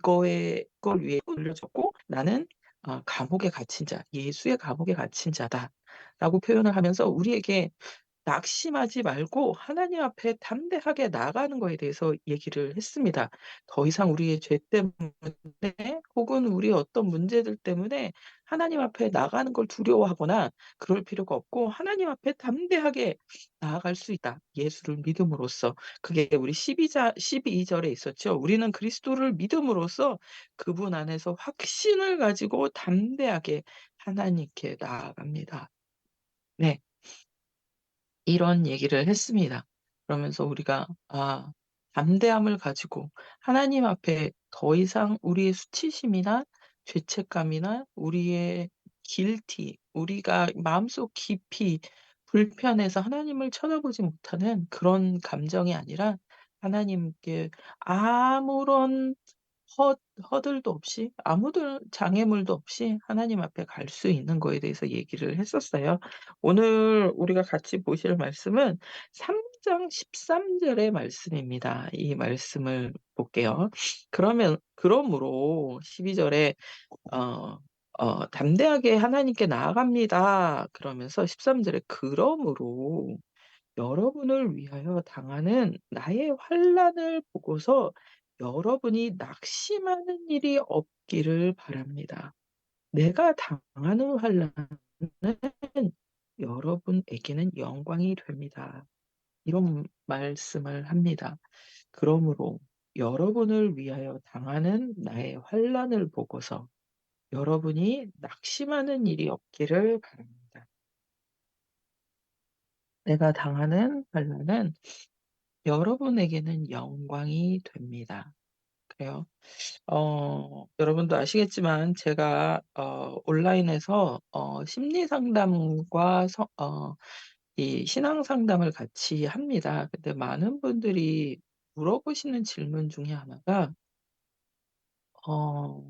그걸 위해 돌려줬고 나는 감옥에 갇힌 자, 예수의 감옥에 갇힌 자다라고 표현을 하면서 우리에게 낙심하지 말고 하나님 앞에 담대하게 나아가는 거에 대해서 얘기를 했습니다. 더 이상 우리의 죄 때문에 혹은 우리의 어떤 문제들 때문에 하나님 앞에 나가는 걸 두려워하거나 그럴 필요가 없고 하나님 앞에 담대하게 나아갈 수 있다. 예수를 믿음으로써. 그게 우리 12 절에 있었죠. 우리는 그리스도를 믿음으로써 그분 안에서 확신을 가지고 담대하게 하나님께 나아갑니다. 네. 이런 얘기를 했습니다. 그러면서 우리가 담대함을 가지고 하나님 앞에 더 이상 우리의 수치심이나 죄책감이나 우리의 guilty, 우리가 마음속 깊이 불편해서 하나님을 쳐다보지 못하는 그런 감정이 아니라 하나님께 아무런 허 허들도 없이 아무들 장애물도 없이 하나님 앞에 갈 수 있는 거에 대해서 얘기를 했었어요. 오늘 우리가 같이 보실 말씀은 3장 13 절의 말씀입니다. 이 말씀을 볼게요. 그러므로 12 절에 어 "담대하게 하나님께 나아갑니다." 그러면서 13 절에 "그러므로 여러분을 위하여 당하는 나의 환난을 보고서 여러분이 낙심하는 일이 없기를 바랍니다. 내가 당하는 환난은 여러분에게는 영광이 됩니다." 이런 말씀을 합니다. 그러므로 여러분을 위하여 당하는 나의 환난을 보고서 여러분이 낙심하는 일이 없기를 바랍니다. 내가 당하는 환난은 여러분에게는 영광이 됩니다. 그래요. 여러분도 아시겠지만 제가 온라인에서 심리 상담과 이 신앙 상담을 같이 합니다. 근데 많은 분들이 물어보시는 질문 중에 하나가 어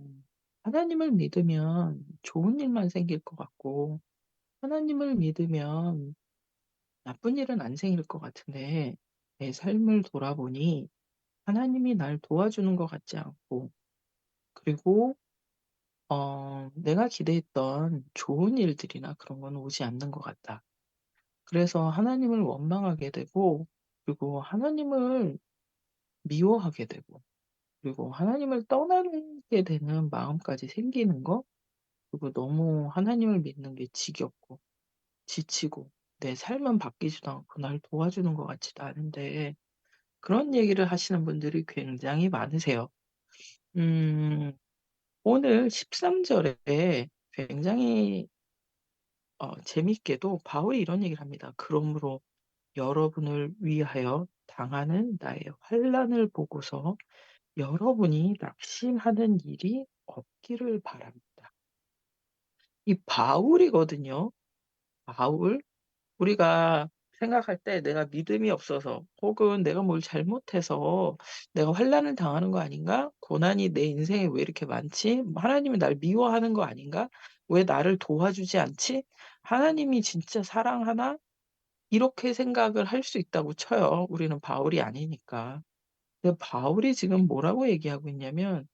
하나님을 믿으면 좋은 일만 생길 것 같고 하나님을 믿으면 나쁜 일은 안 생길 것 같은데 내 삶을 돌아보니 하나님이 날 도와주는 것 같지 않고 그리고 내가 기대했던 좋은 일들이나 그런 건 오지 않는 것 같다. 그래서 하나님을 원망하게 되고 그리고 하나님을 미워하게 되고 그리고 하나님을 떠나게 되는 마음까지 생기는 거 그리고 너무 하나님을 믿는 게 지겹고 지치고 내 삶은 바뀌지도 않고 날 도와주는 것 같지도 않은데 그런 얘기를 하시는 분들이 굉장히 많으세요. 음 오늘 13 절에 굉장히 재밌게도 바울이 이런 얘기를 합니다. "그러므로 여러분을 위하여 당하는 나의 환난을 보고서 여러분이 낙심하는 일이 없기를 바랍니다." 이 바울이거든요. 바울. 우리가 생각할 때 내가 믿음이 없어서 혹은 내가 뭘 잘못해서 '내가 환난을 당하는 거 아닌가? 고난이 내 인생에 왜 이렇게 많지? 하나님이 날 미워하는 거 아닌가? 왜 나를 도와주지 않지? 하나님이 진짜 사랑하나?' 이렇게 생각을 할 수 있다고 쳐요. 우리는 바울이 아니니까. 근데 바울이 지금 뭐라고 얘기하고 있냐면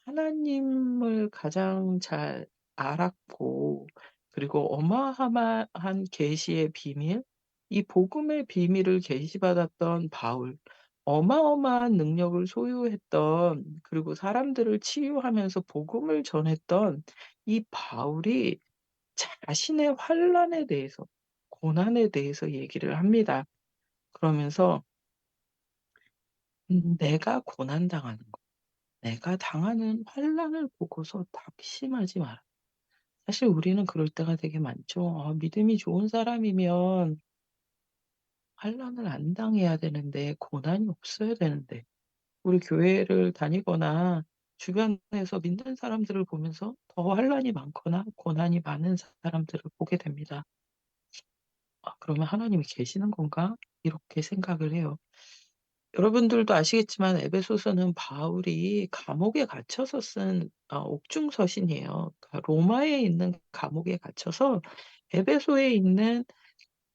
하나님을 가장 잘 알았고 그리고 어마어마한 계시의 비밀, 이 복음의 비밀을 계시받았던 바울, 어마어마한 능력을 소유했던 그리고 사람들을 치유하면서 복음을 전했던 이 바울이 자신의 환난에 대해서 고난에 대해서 얘기를 합니다. 그러면서 "내가 고난당하는 것, 내가 당하는 환난을 보고서 낙심하지 마라." 사실 우리는 그럴 때가 되게 많죠. 믿음이 좋은 사람이면 환난을 안 당해야 되는데 고난이 없어야 되는데 우리 교회를 다니거나 주변에서 믿는 사람들을 보면서 더 환난이 많거나 고난이 많은 사람들을 보게 됩니다. '그러면 하나님이 계시는 건가?' 이렇게 생각을 해요. 여러분들도 아시겠지만 에베소서는 바울이 감옥에 갇혀서 쓴 옥중 서신이에요. 그러니까 로마에 있는 감옥에 갇혀서 에베소에 있는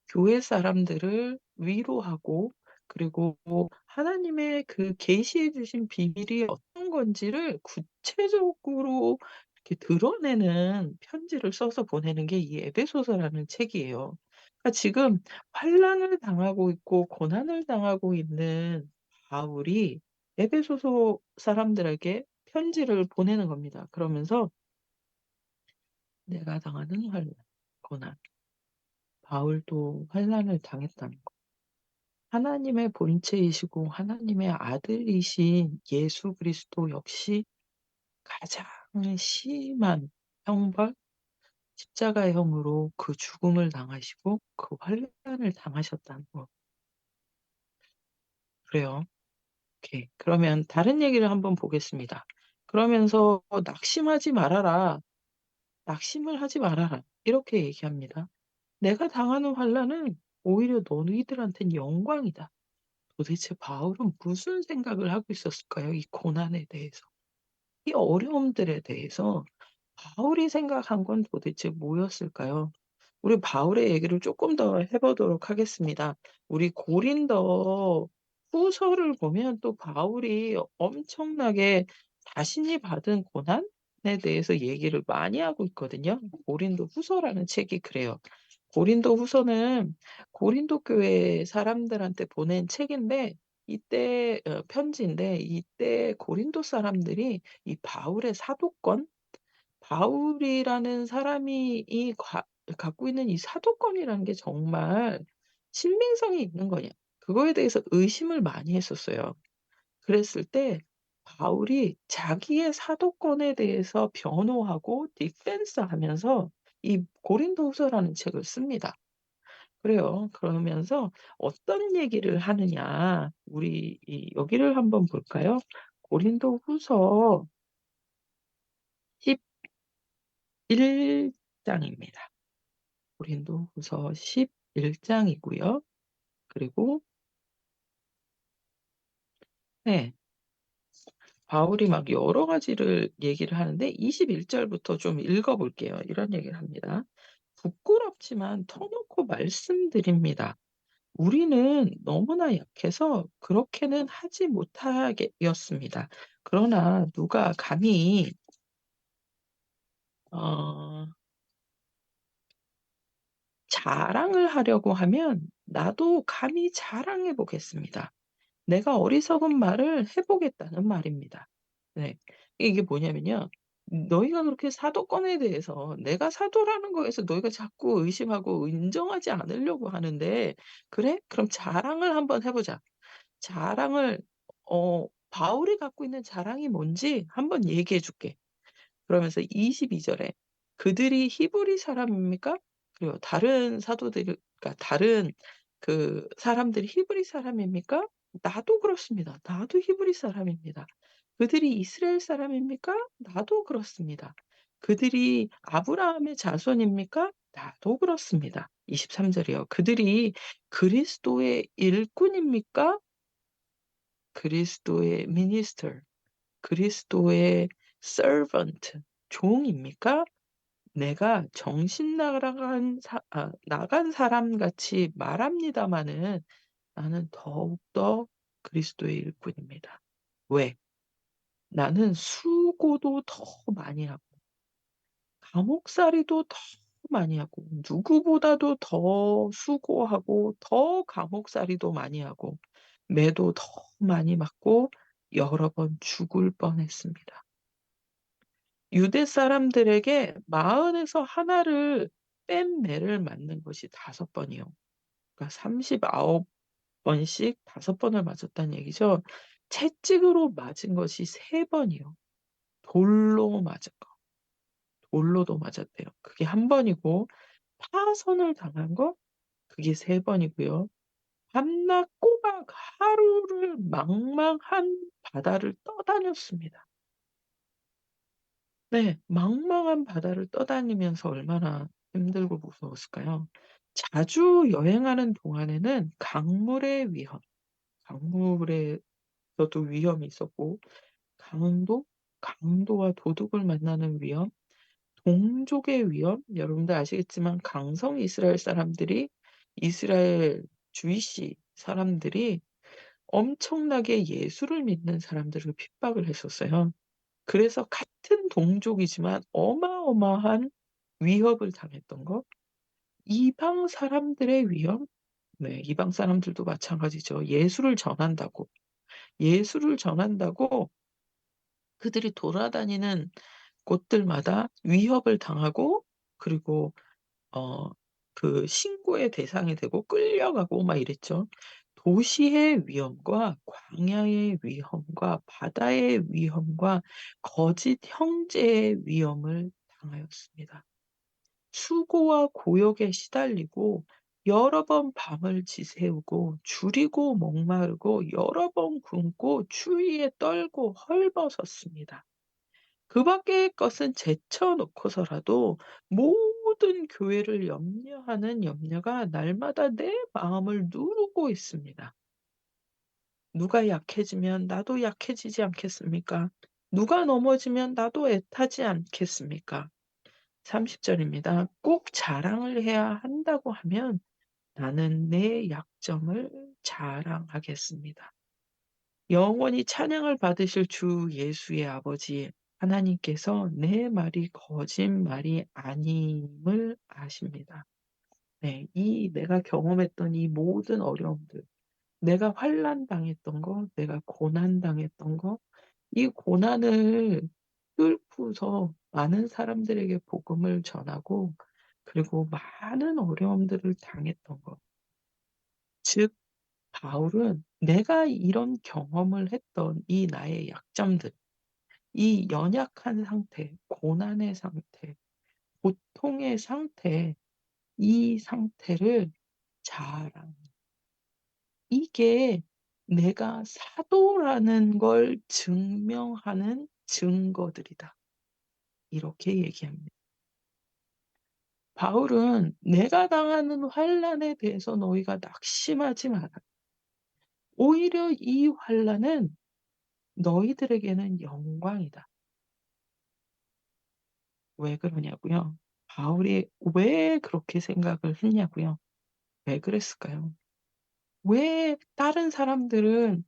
교회 사람들을 위로하고 그리고 하나님의 그 계시해 주신 비밀이 어떤 어떤 건지를 구체적으로 이렇게 드러내는 편지를 써서 보내는 게 이 에베소서라는 책이에요. 그러니까 지금 환난을 당하고 있고 고난을 당하고 있는 바울이 에베소서 사람들에게 편지를 보내는 겁니다. 그러면서 내가 당하는 환난, 고난, 바울도 환난을 당했다는 거. 하나님의 본체이시고 하나님의 아들이신 예수 그리스도 역시 가장 심한 형벌, 십자가형으로 그 죽음을 당하시고 그 환난을 당하셨다는 거. 그래요. 오케이. 그러면 다른 얘기를 한번 보겠습니다. 그러면서 "낙심하지 말아라. 낙심을 하지 말아라." 이렇게 얘기합니다. "내가 당하는 환난은 오히려 너희들한텐 영광이다." 도대체 바울은 무슨 생각을 하고 있었을까요? 이 고난에 대해서. 이 어려움들에 대해서 바울이 생각한 건 도대체 뭐였을까요? 우리 바울의 얘기를 조금 더 해 보도록 하겠습니다. 우리 고린도 후서를 보면 또 바울이 엄청나게 자신이 받은 고난에 대해서 얘기를 많이 하고 있거든요. 고린도 후서라는 책이 그래요. 고린도 후서는 고린도 교회 사람들한테 보낸 책인데 이때 편지인데 이때 고린도 사람들이 이 바울의 사도권, 바울이라는 사람이 이 갖고 있는 이 사도권이라는 게 정말 신빙성이 있는 거냐, 그거에 대해서 의심을 많이 했었어요. 그랬을 때 바울이 자기의 사도권에 대해서 변호하고 디펜스하면서 이 고린도후서라는 책을 씁니다. 그래요. 그러면서 어떤 얘기를 하느냐, 우리 여기를 한번 볼까요? 고린도후서 11 장입니다. 고린도후서 11 장이고요. 그리고 네. 바울이 막 여러 가지를 얘기를 하는데 21 절부터 좀 읽어 볼게요. 이런 얘기를 합니다. "부끄럽지만 터놓고 말씀드립니다. 우리는 너무나 약해서 그렇게는 하지 못하겠였습니다. 그러나 누가 감히 어 자랑을 하려고 하면 나도 감히 자랑해 보겠습니다. 내가 어리석은 말을 해 보겠다는 말입니다." 네. 이게 뭐냐면요. 너희가 그렇게 사도권에 대해서 내가 사도라는 거에서 너희가 자꾸 의심하고 인정하지 않으려고 하는데 "그래? 그럼 자랑을 한번 해 보자." 자랑을 바울이 갖고 있는 자랑이 뭔지 한번 얘기해 줄게. 그러면서 22 절에 "그들이 히브리 사람입니까?" 그리고 "다른 사도들이, 그러니까 다른 그 사람들이 히브리 사람입니까?" "나도 그렇습니다. 나도 히브리 사람입니다." "그들이 이스라엘 사람입니까?" "나도 그렇습니다." "그들이 아브라함의 자손입니까?" "나도 그렇습니다." 23 절이요. "그들이 그리스도의 일꾼입니까?" "그리스도의 minister, 그리스도의 servant, 종입니까?" 내가 정신 나간 사람같이 말합니다마는 나는 더욱더 그리스도의 일꾼입니다. 왜? 나는 수고도 더 많이 하고 감옥살이도 더 많이 하고 누구보다도 더 수고하고 더 감옥살이도 많이 하고 매도 더 많이 맞고 여러 번 죽을 뻔했습니다. 유대 사람들에게 40에서 하나를 뺀 매를 맞는 것이 5번이요. 그러니까 39 번씩 5 번을 맞았다는 얘기죠. 채찍으로 맞은 것이 3 번이요. 돌로 맞은 거. 돌로도 맞았대요. 그게 1 번이고 파선을 당한 거 그게 3 번이고요. 밤낮 꼬박 하루를 망망한 바다를 떠다녔습니다. 네. 망망한 바다를 떠다니면서 얼마나 힘들고 무서웠을까요? 자주 여행하는 동안에는 강물의 위험, 강물에서도 위험이 있었고 강도, 강도와 도둑을 만나는 위험, 동족의 위험, 여러분들 아시겠지만 강성 이스라엘 사람들이 이스라엘 주이시 사람들이 엄청나게 예수를 믿는 사람들을 핍박을 했었어요. 그래서 같은 동족이지만 어마어마한 위협을 당했던 거. 이방 사람들의 위협? 네. 이방 사람들도 마찬가지죠. 예수를 전한다고 그들이 돌아다니는 곳들마다 위협을 당하고, 그리고 어 신고의 대상이 되고 끌려가고 막 이랬죠. 도시의 위험과 광야의 위험과 바다의 위험과 거짓 형제의 위험을 당하였습니다. 수고와 고역에 시달리고 여러 번 밤을 지새우고 줄이고 목마르고 여러 번 굶고 추위에 떨고 헐벗었습니다. 그 밖의 것은 제쳐 놓고서라도 모든 교회를 염려하는 염려가 날마다 내 마음을 누르고 있습니다. 누가 약해지면 나도 약해지지 않겠습니까? 누가 넘어지면 나도 애타지 않겠습니까? 30 절입니다. 꼭 자랑을 해야 한다고 하면 나는 내 약점을 자랑하겠습니다. 영원히 찬양을 받으실 주 예수의 아버지 하나님께서 내 말이 거짓말이 아님을 아십니다. 네. 이 내가 경험했던 이 모든 어려움들, 내가 환난 당했던 거, 내가 고난 당했던 거, 이 고난을 뚫고서 많은 사람들에게 복음을 전하고, 그리고 많은 어려움들을 당했던 거. 즉 바울은 내가 이런 경험을 했던 이 나의 약점들, 이 연약한 상태, 고난의 상태, 고통의 상태, 이 상태를 자랑, 이게 내가 사도라는 걸 증명하는 증거들이다. 이렇게 얘기합니다. 바울은 "내가 당하는 환난에 대해서 너희가 낙심하지 마라. 오히려 이 환난은 너희들에게는 영광이다." 왜 그러냐고요? 바울이 왜 그렇게 생각을 했냐고요? 왜 그랬을까요? 왜 다른 사람들은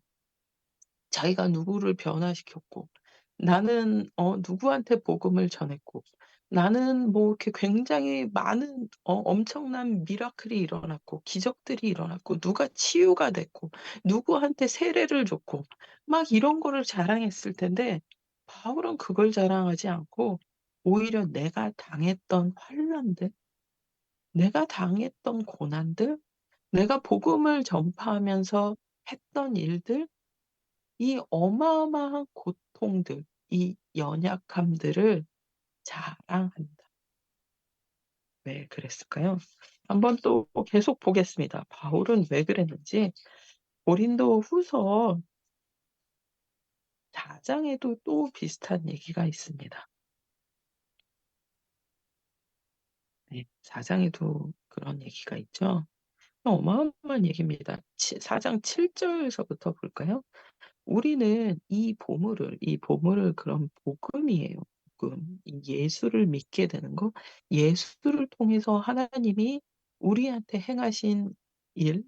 자기가 누구를 변화시켰고, 나는 누구한테 복음을 전했고, 나는 뭐 이렇게 굉장히 많은 엄청난 미라클이 일어났고 기적들이 일어났고 누가 치유가 됐고 누구한테 세례를 줬고 막 이런 거를 자랑했을 텐데, 바울은 그걸 자랑하지 않고 오히려 내가 당했던 환난들, 내가 당했던 고난들, 내가 복음을 전파하면서 했던 일들, 이 어마어마한 고통들, 이 연약함들을 자랑한다. 왜 그랬을까요? 한번 또 계속 보겠습니다. 바울은 왜 그랬는지. 고린도후서 4 장에도 또 비슷한 얘기가 있습니다. 네. 4 장에도 그런 얘기가 있죠. 어마어마한 얘기입니다. 4장 7 절서부터 볼까요? 우리는 이 보물을 그럼 복음이에요. 복음. 이 예수를 믿게 되는 거, 예수를 통해서 하나님이 우리한테 행하신 일,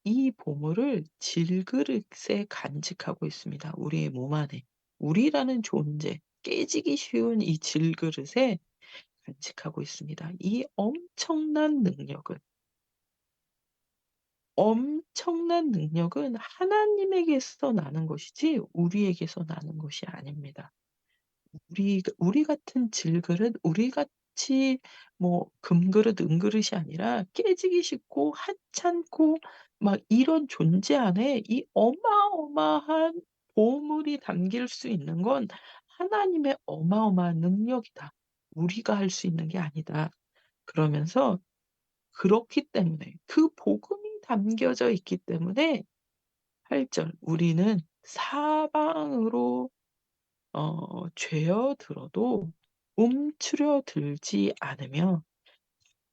이 보물을 질그릇에 간직하고 있습니다, 우리의 몸 안에. 우리라는 존재, 깨지기 쉬운 이 질그릇에 간직하고 있습니다. 이 엄청난 능력은 하나님에게서 나는 것이지 우리에게서 나는 것이 아닙니다. 우리 같은 질그릇, 우리 같이 뭐 금그릇, 은그릇이 아니라 깨지기 쉽고 하찮고 막 이런 존재 안에 이 어마어마한 보물이 담길 수 있는 건 하나님의 어마어마한 능력이다. 우리가 할 수 있는 게 아니다. 그러면서 그렇기 때문에 그 복음이 담겨져 있기 때문에 8 절 "우리는 사방으로 죄어 들어도 움츠려 들지 않으며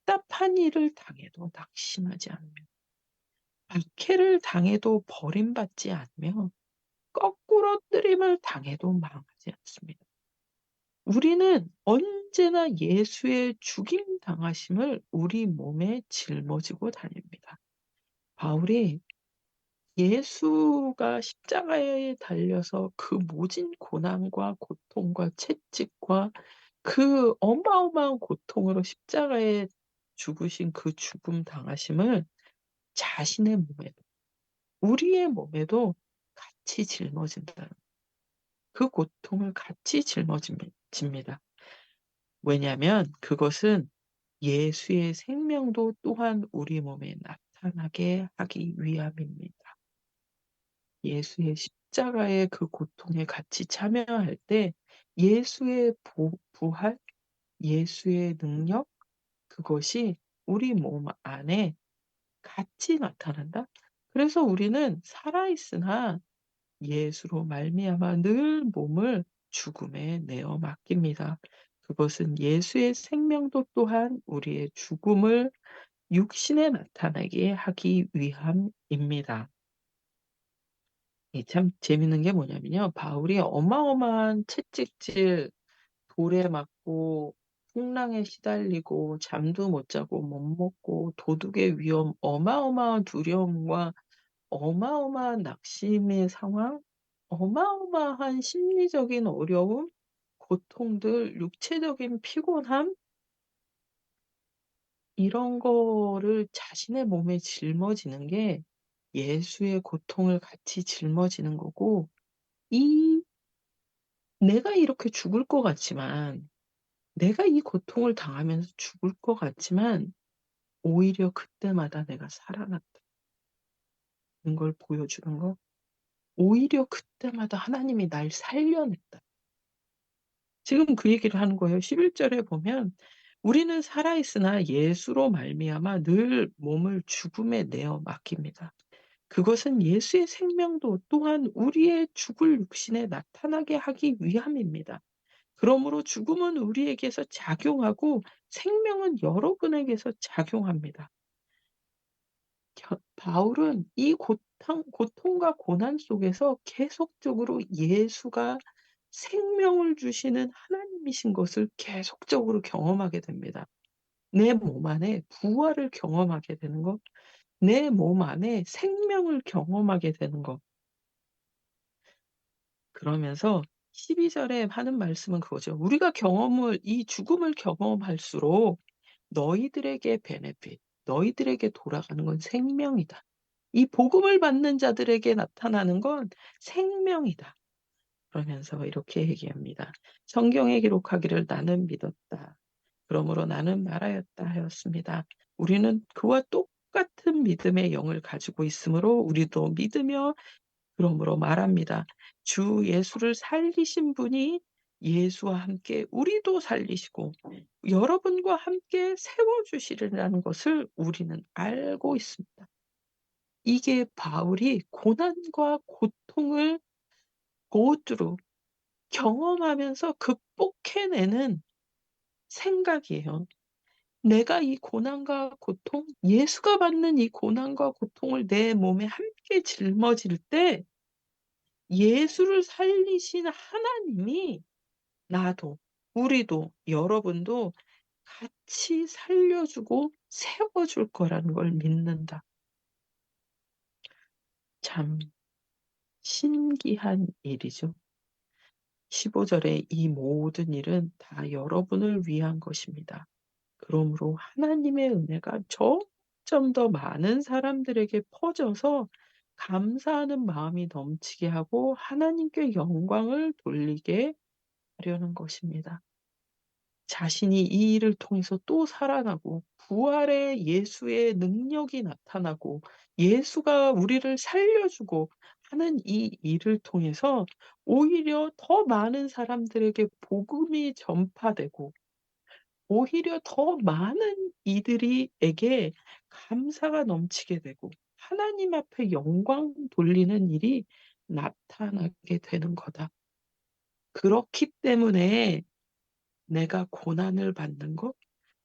답답한 일을 당해도 낙심하지 않으며 박해를 당해도 버림받지 않으며 거꾸러뜨림을 당해도 망하지 않습니다." 우리는 언제나 예수의 죽임 당하심을 우리 몸에 짊어지고 다닙니다. 바울이 예수가 십자가에 달려서 그 모진 고난과 고통과 채찍과 그 어마어마한 고통으로 십자가에 죽으신 그 죽음 당하심을 자신의 몸에도, 우리의 몸에도 같이 짊어진다는, 그 고통을 같이 짊어집니다. 왜냐하면 그것은 예수의 생명도 또한 우리 몸에 나타나게 하기 위함입니다. 예수의 십자가의 그 고통에 같이 참여할 때 예수의 부활, 예수의 능력, 그것이 우리 몸 안에 같이 나타난다. 그래서 우리는 살아 있으나 예수로 말미암아 늘 몸을 죽음에 내어 맡깁니다. 그것은 예수의 생명도 또한 우리의 죽음을 육신에 나타나게 하기 위함입니다. 참 재밌는 게 뭐냐면요. 바울이 어마어마한 채찍질, 돌에 맞고 풍랑에 시달리고 잠도 못 자고 못 먹고 도둑의 위험, 어마어마한 두려움과 어마어마한 낙심의 상황, 어마어마한 심리적인 어려움, 고통들, 육체적인 피곤함, 이런 거를 자신의 몸에 짊어지는 게 예수의 고통을 같이 짊어지는 거고, 이 내가 이렇게 죽을 것 같지만, 내가 이 고통을 당하면서 죽을 것 같지만 오히려 그때마다 내가 살아났다는 걸 보여주는 거. 오히려 그때마다 하나님이 날 살려냈다. 지금 그 얘기를 하는 거예요. 11 절에 보면 "우리는 살아 있으나 예수로 말미암아 늘 몸을 죽음에 내어 맡깁니다." 그것은 예수의 생명도 또한 우리의 죽을 육신에 나타나게 하기 위함입니다. 그러므로 죽음은 우리에게서 작용하고 생명은 여러분에게서 작용합니다. 바울은 이 고통과 고난 속에서 계속적으로 예수가 생명을 주시는 하나님이신 것을 계속적으로 경험하게 됩니다. 내 몸 안에 부활을 경험하게 되는 것, 내 몸 안에 생명을 경험하게 되는 것. 그러면서 12 절에 하는 말씀은 그거죠. 우리가 이 죽음을 경험할수록 너희들에게 베네핏, 너희들에게 돌아가는 건 생명이다. 이 복음을 받는 자들에게 나타나는 건 생명이다. 그러면서 이렇게 얘기합니다. 성경에 기록하기를 나는 믿었다. 그러므로 나는 말하였다 하였습니다. 우리는 그와 똑같은 믿음의 영을 가지고 있으므로 우리도 믿으며 그러므로 말합니다. 주 예수를 살리신 분이 예수와 함께 우리도 살리시고 여러분과 함께 세워 주시리라는 것을 우리는 알고 있습니다. 이게 바울이 고난과 고통을 go through 경험하면서 극복해내는 생각이에요. 내가 이 고난과 고통, 예수가 받는 이 고난과 고통을 내 몸에 함께 짊어질 때 예수를 살리신 하나님이 나도, 우리도, 여러분도 같이 살려주고 세워줄 거라는 걸 믿는다. 참 신기한 일이죠. 15 절에 이 모든 일은 다 여러분을 위한 것입니다. 그러므로 하나님의 은혜가 점점 더 많은 사람들에게 퍼져서 감사하는 마음이 넘치게 하고 하나님께 영광을 돌리게 하려는 것입니다. 자신이 이 일을 통해서 또 살아나고 부활의 예수의 능력이 나타나고 예수가 우리를 살려주고 하는 이 일을 통해서 오히려 더 많은 사람들에게 복음이 전파되고 오히려 더 많은 이들에게 감사가 넘치게 되고 하나님 앞에 영광 돌리는 일이 나타나게 되는 거다. 그렇기 때문에 내가 고난을 받는 것,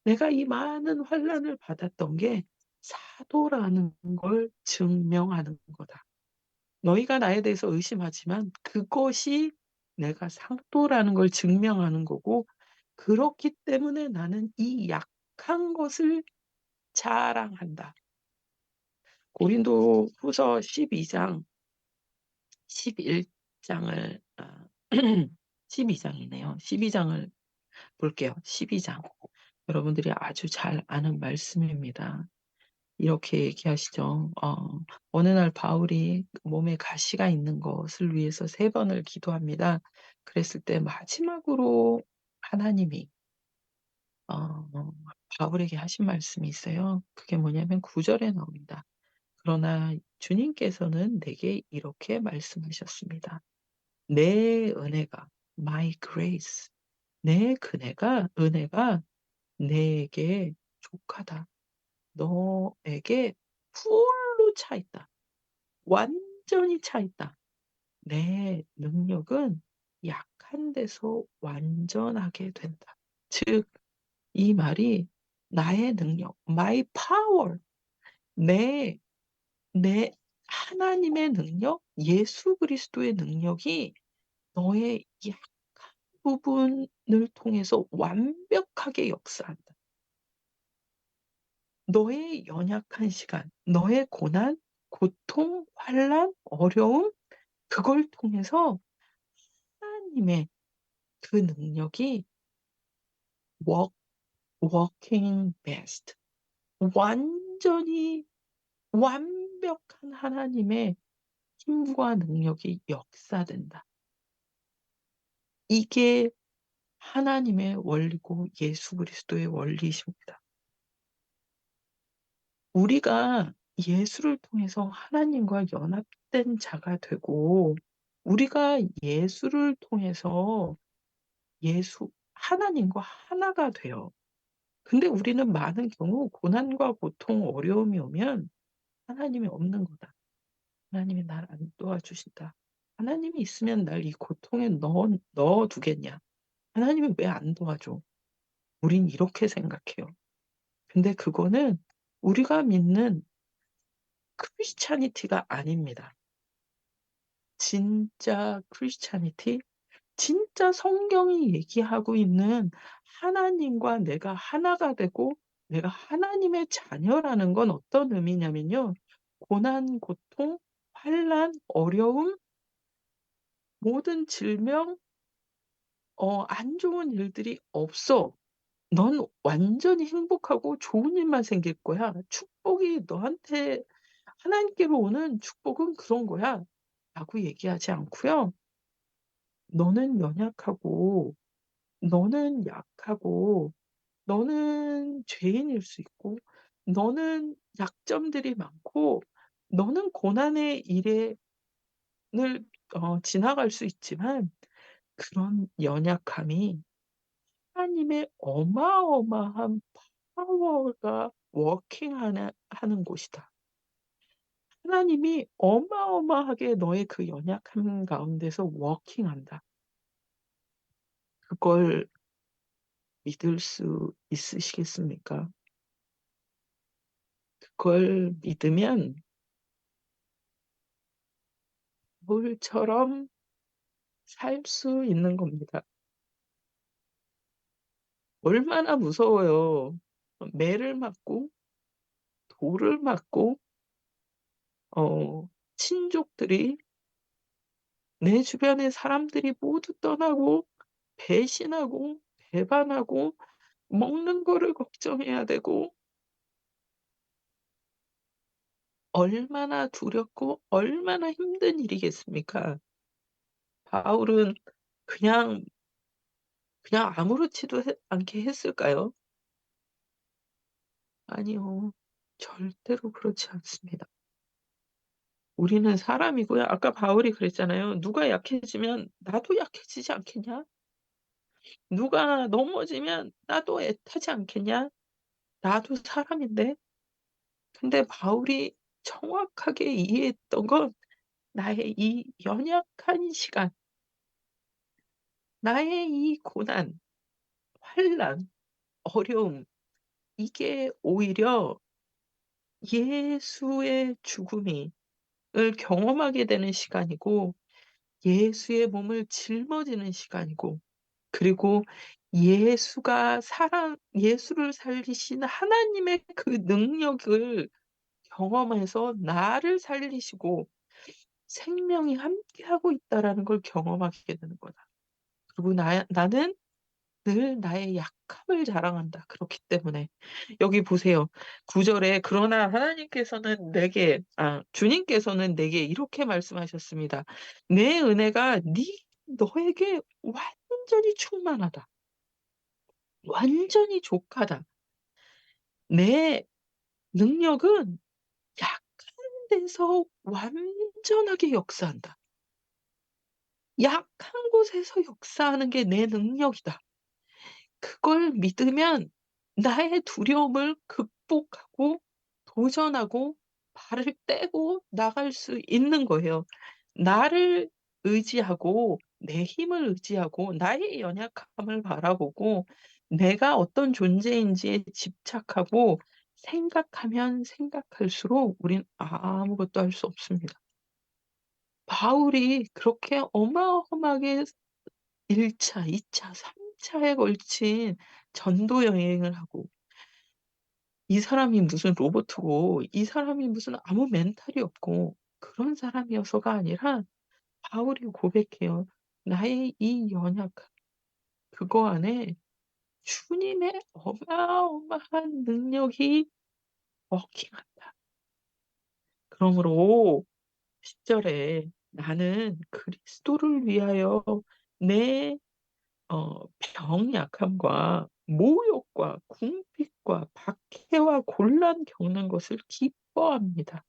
내가 이 많은 환난을 받았던 게 사도라는 걸 증명하는 거다. 너희가 나에 대해서 의심하지만 그것이 내가 사도라는 걸 증명하는 거고 그렇기 때문에 나는 이 약한 것을 자랑한다. 고린도후서 12장 11 장을 12 장이네요. 12 장을 볼게요. 12 장. 여러분들이 아주 잘 아는 말씀입니다. 이렇게 얘기하시죠. 어느 날 바울이 몸에 가시가 있는 것을 위해서 3 번을 기도합니다. 그랬을 때 마지막으로 하나님이 어 바울에게 하신 말씀이 있어요. 그게 뭐냐면 9 절에 나옵니다. 그러나 주님께서는 내게 이렇게 말씀하셨습니다. 내 은혜가 my grace 내 은혜가 내게 족하다. 너에게 풀로 차 있다. 완전히 차 있다. 내 능력은 약한 데서 완전하게 된다. 즉 이 말이 나의 능력, my power 내 내 하나님의 능력, 예수 그리스도의 능력이 너의 약한 부분을 통해서 완벽하게 역사한다. 너의 연약한 시간, 너의 고난, 고통, 환난, 어려움 그걸 통해서 하나님의 그 능력이 work working best 완전히 완벽한 하나님의 힘과 능력이 역사된다. 이게 하나님의 원리고 예수 그리스도의 원리이십니다. 우리가 예수를 통해서 하나님과 연합된 자가 되고 우리가 예수를 통해서 예수 하나님과 하나가 돼요. 근데 우리는 많은 경우 고난과 고통, 어려움이 오면 '하나님이 없는 거다. 하나님이 날 안 도와주신다. 하나님이 있으면 날 이 고통에 넣어 두겠냐. 하나님이 왜 안 도와줘?' 우린 이렇게 생각해요. 근데 그거는 우리가 믿는 크리스차니티가 아닙니다. 진짜 크리스차니티 진짜 성경이 얘기하고 있는 하나님과 내가 하나가 되고 내가 하나님의 자녀라는 건 어떤 의미냐면요. 고난, 고통, 환난, 어려움, 모든 질병, 안 좋은 일들이 없어. 넌 완전히 행복하고 좋은 일만 생길 거야. 축복이 너한테 하나님께로 오는 축복은 그런 거야. 라고 얘기하지 않고요. 너는 연약하고 너는 약하고 너는 죄인일 수 있고 너는 약점들이 많고 너는 고난의 일에 늘 지나갈 수 있지만 그런 연약함이 하나님의 어마어마한 파워가 하는 곳이다. 하나님이 어마어마하게 너의 그 연약함 가운데서 워킹한다. 그걸 믿을 수 있으시겠습니까? 그걸 믿으면 돌처럼 살 수 있는 겁니다. 얼마나 무서워요. 매를 맞고 돌을 맞고 친족들이 내 주변의 사람들이 모두 떠나고 배신하고 배반하고 먹는 거를 걱정해야 되고 얼마나 두렵고 얼마나 힘든 일이겠습니까? 바울은 그냥 아무렇지도 않게 했을까요? 아니요. 절대로 그렇지 않습니다. 우리는 사람이고요. 아까 바울이 그랬잖아요. "누가 약해지면 나도 약해지지 않겠냐? 누가 넘어지면 나도 애타지 않겠냐? 나도 사람인데." 근데 바울이 정확하게 이해했던 건 나의 이 연약한 시간, 나의 이 고난, 환난, 어려움 이게 오히려 예수의 죽음이 을 경험하게 되는 시간이고 예수의 몸을 짊어지는 시간이고 그리고 예수를 살리신 하나님의 그 능력을 경험해서 나를 살리시고 생명이 함께하고 있다라는 걸 경험하게 되는 거다. 그리고 나는 늘 나의 약함을 자랑한다. 그렇기 때문에 여기 보세요. 9 절에 그러나 하나님께서는 내게 주님께서는 내게 이렇게 말씀하셨습니다. "내 은혜가 너에게 완전히 충만하다. 완전히 족하다. 내 능력은 약한 데서 완전하게 역사한다. 약한 곳에서 역사하는 게 내 능력이다." 그걸 믿으면 나의 두려움을 극복하고 도전하고 발을 떼고 나갈 수 있는 거예요. 나를 의지하고 내 힘을 의지하고 나의 연약함을 바라보고 내가 어떤 존재인지에 집착하고 생각하면 생각할수록 우린 아무것도 할 수 없습니다. 바울이 그렇게 어마어마하게 1 차, 2 차, 3 차에 걸친 전도 여행을 하고 이 사람이 무슨 로보트고 이 사람이 무슨 아무 멘탈이 없고 그런 사람이어서가 아니라 바울이 고백해요. "나의 이 연약함 그거 안에 주님의 어마어마한 능력이 워킹한다." 그러므로 10 절에 "나는 그리스도를 위하여 내 병약함과 모욕과 궁핍과 박해와 곤란 겪는 것을 기뻐합니다.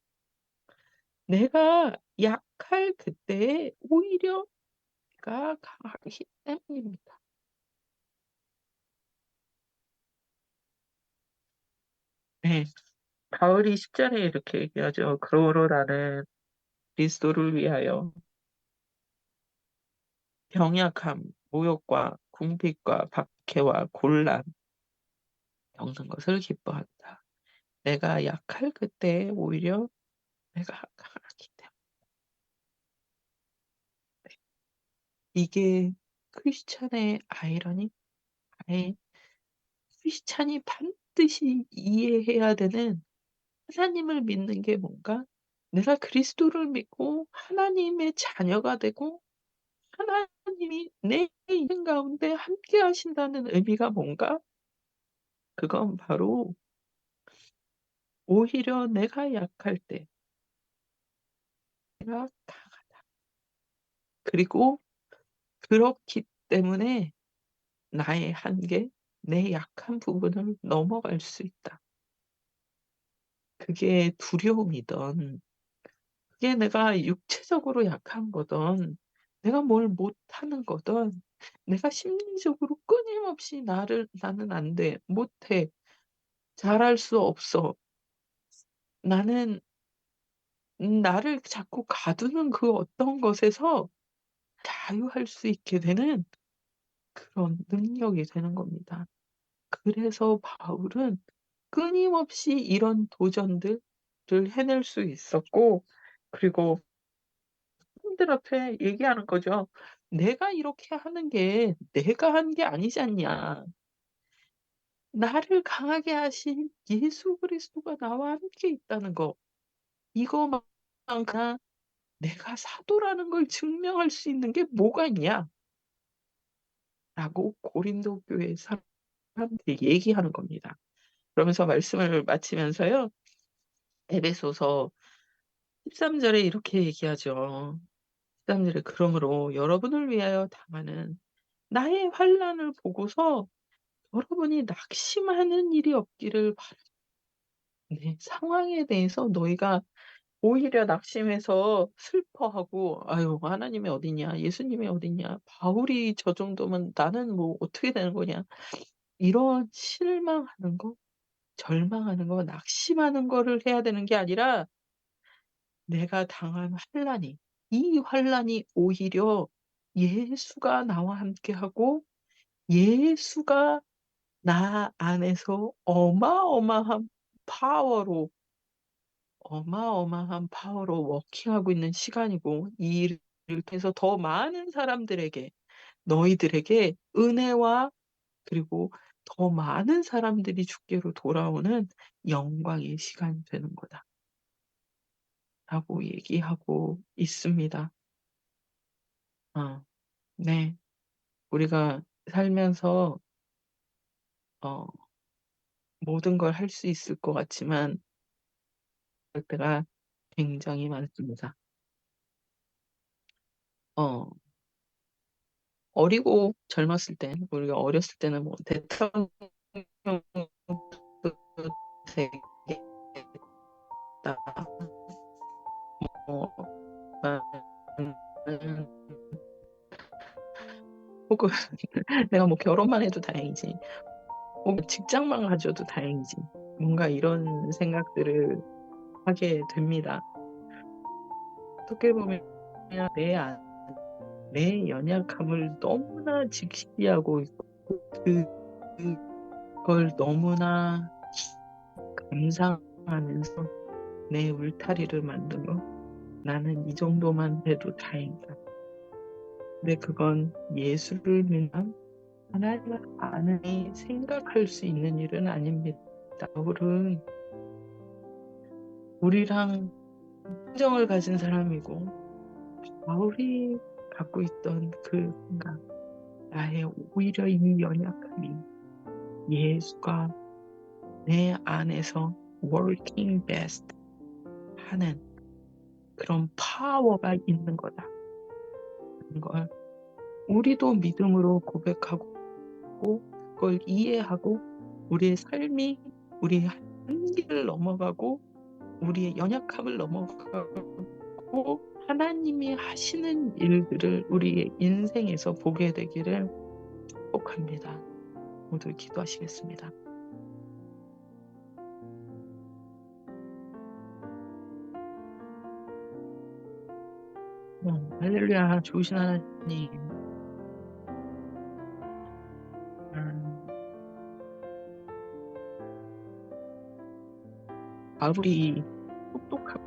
내가 약할 그때에 오히려 내가 강하기 때문입니다." 네. 바울이 10 절에 이렇게 얘기하죠. "그러므로 나는 그리스도를 위하여 병약함, 모욕과 궁핍과 박해와 곤란 겪는 것을 기뻐한다. 내가 약할 그때에 오히려 내가 강하기 때문에." 이게 크리스찬의 아이러니? 아이 크리스찬이 반드시 이해해야 되는 하나님을 믿는 게 뭔가? 내가 그리스도를 믿고 하나님의 자녀가 되고 하나님이 내 인생 가운데 함께 하신다는 의미가 뭔가? 그건 바로 오히려 내가 약할 때 내가 강하다. 그리고 그렇기 때문에 나의 한계, 내 약한 부분을 넘어갈 수 있다. 그게 두려움이든 그게 내가 육체적으로 약한 거든 내가 뭘 못하는 거든 내가 심리적으로 끊임없이 '나는 안 돼. 못해. 잘할 수 없어.' 나는 나를 자꾸 가두는 그 어떤 것에서 자유할 수 있게 되는 그런 능력이 되는 겁니다. 그래서 바울은 끊임없이 이런 도전들을 해낼 수 있었고 그리고 사람들 앞에 얘기하는 거죠. "내가 이렇게 하는 게 내가 한 게 아니지 않냐. 나를 강하게 하신 예수 그리스도가 나와 함께 있다는 거. 이거만 가 내가 사도라는 걸 증명할 수 있는 게 뭐가 있냐." 라고 고린도 교회 사람들이 얘기하는 겁니다. 그러면서 말씀을 마치면서요. 에베소서 13 절에 이렇게 얘기하죠. 13 절에 "그러므로 여러분을 위하여 당하는 나의 환난을 보고서 여러분이 낙심하는 일이 없기를 바라." 네. 상황에 대해서 너희가 오히려 낙심해서 슬퍼하고 '아유 하나님이 어디냐. 예수님이 어디냐. 바울이 저 정도면 나는 뭐 어떻게 되는 거냐.' 이런 실망하는 거, 절망하는 거, 낙심하는 거를 해야 되는 게 아니라 내가 당한 환난이 이 환난이 오히려 예수가 나와 함께하고 예수가 나 안에서 어마어마한 파워로 워킹하고 있는 시간이고 이 일을 통해서 더 많은 사람들에게 너희들에게 은혜와 그리고 더 많은 사람들이 주께로 돌아오는 영광의 시간이 되는 거다. 라고 얘기하고 있습니다. 어 네. 우리가 살면서 어 모든 걸 할 수 있을 것 같지만 그럴 때가 굉장히 많습니다. 어 어리고 젊었을 땐 우리가 어렸을 때는 뭐 대통령도 되겠다. 뭐 나는 혹은 내가 뭐 결혼만 해도 다행이지 혹은 직장만 가져도 다행이지 뭔가 이런 생각들을 하게 됩니다. 어떻게 보면 내 안 내 연약함을 너무나 직시하고 있고 그걸 너무나 감상하면서 내 울타리를 만들어 '나는 이 정도만 돼도 다행이다.' 근데 그건 예수를 믿는 하나님을 아는 생각할 수 있는 일은 아닙니다. 바울은 우리랑 성정을 가진 사람이고 바울이 갖고 있던 그 생각, 나의 오히려 이 연약함이 예수가 내 안에서 working best 하는 그런 파워가 있는 거다라는 걸 우리도 믿음으로 고백하고 그걸 이해하고 우리의 삶이 우리의 한계를 넘어가고 우리의 연약함을 넘어가고 하나님이 하시는 일들을 우리의 인생에서 보게 되기를 축복합니다. 모두 기도하시겠습니다. 할렐루야. 좋으신 하나님. 음 바울이 똑똑하고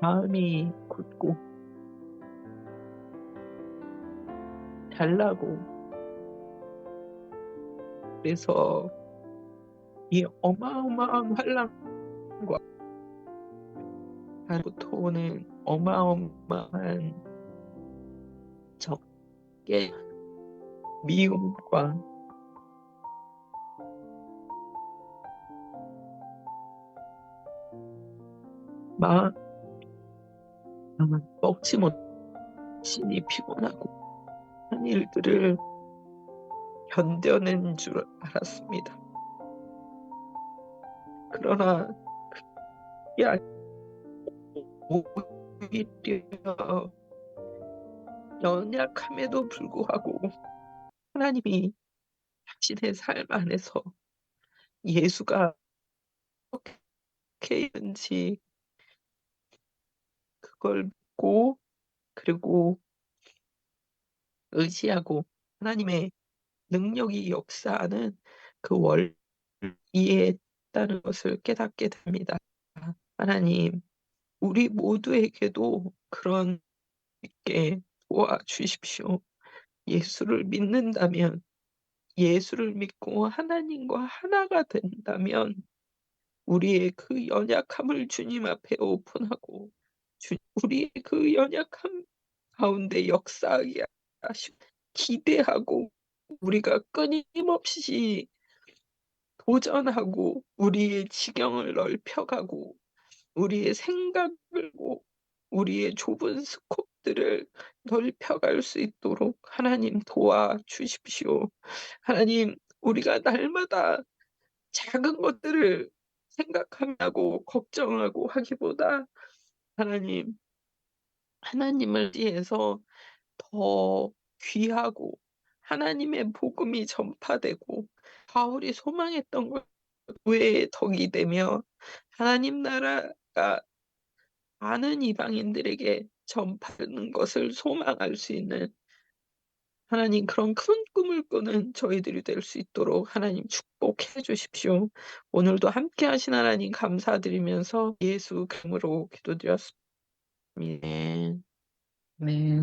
마음이 굳고 잘나고 그래서 이 어마어마한 환난과 로부터 오는 어마어마한 적의 미움과 마 먹지 못하니 피곤하고 한 일들을 견뎌낸 줄 알았습니다. 그러나 그게 오히려 연약함에도 불구하고 하나님이 당신의 삶 안에서 예수가 어떻게 있는지 그걸 믿고 그리고 의지하고 하나님의 능력이 역사하는 그 이해했다는 것을 깨닫게 됩니다. 하나님, 우리 모두에게도 그런 있게 도와주십시오. 예수를 믿는다면, 예수를 믿고 하나님과 하나가 된다면 우리의 그 연약함을 주님 앞에 오픈하고 우리의 그 연약함 가운데 역사하게 하시고 기대하고 우리가 끊임없이 도전하고 우리의 지경을 넓혀가고 우리의 생각을 고 우리의 좁은 스코프들을 넓혀갈 수 있도록 하나님 도와주십시오. 하나님, 우리가 날마다 작은 것들을 생각하고 걱정하고 하기보다 하나님, 하나님을 위해서 더 귀하고 하나님의 복음이 전파되고 바울이 소망했던 것 외의 덕이 되며 하나님 나라가 많은 이방인들에게 전파되는 것을 소망할 수 있는 하나님 그런 큰 꿈을 꾸는 저희들이 될 수 있도록 하나님 축복해 주십시오. 오늘도 함께 하신 하나님 감사드리면서 예수 그름으로 기도드렸습니다. 네. 네.